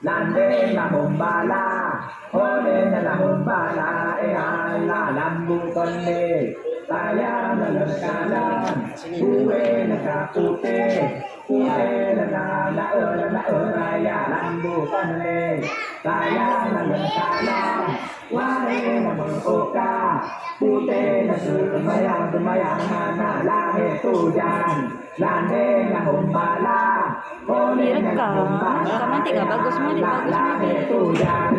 Lande la bombala, ole la bombala, la lambu konde, saya la kanan, kue la kapute, kue la raya, lambu konde, saya la kanan, wale la boka, pute la semayang mana la tujan, lande la bombala. Direkam, rekaman nanti gak bagus mah, bagus mah.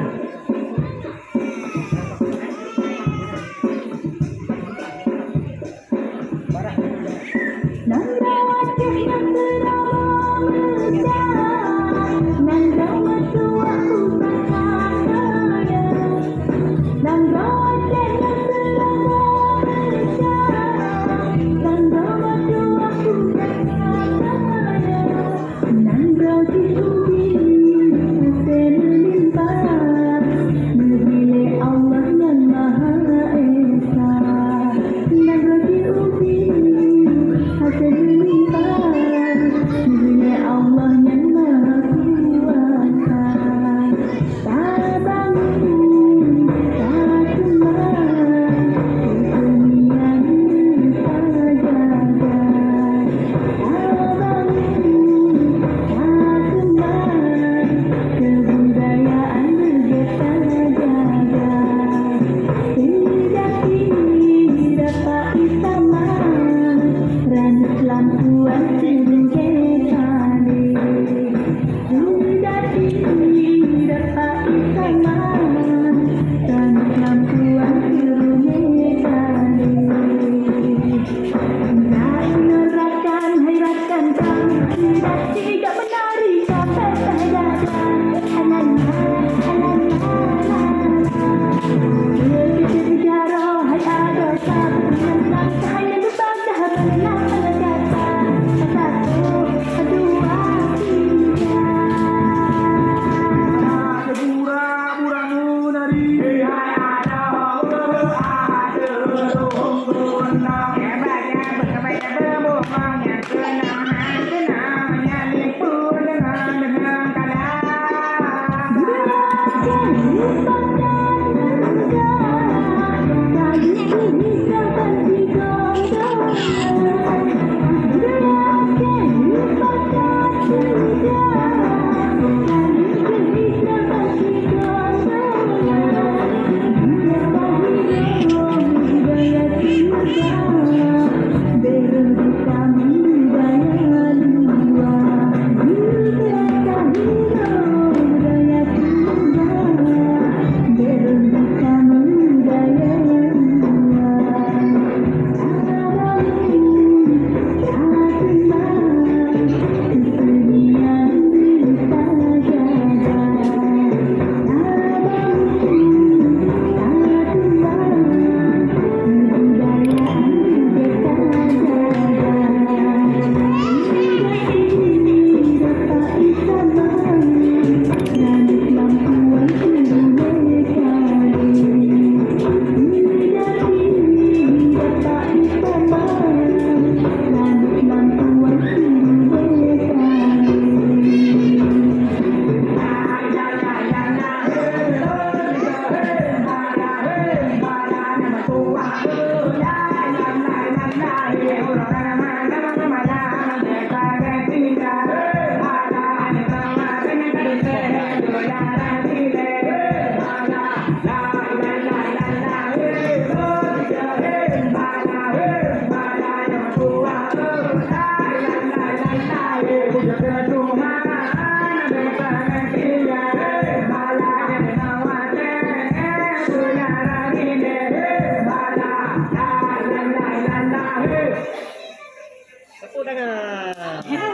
Tepuk tangan.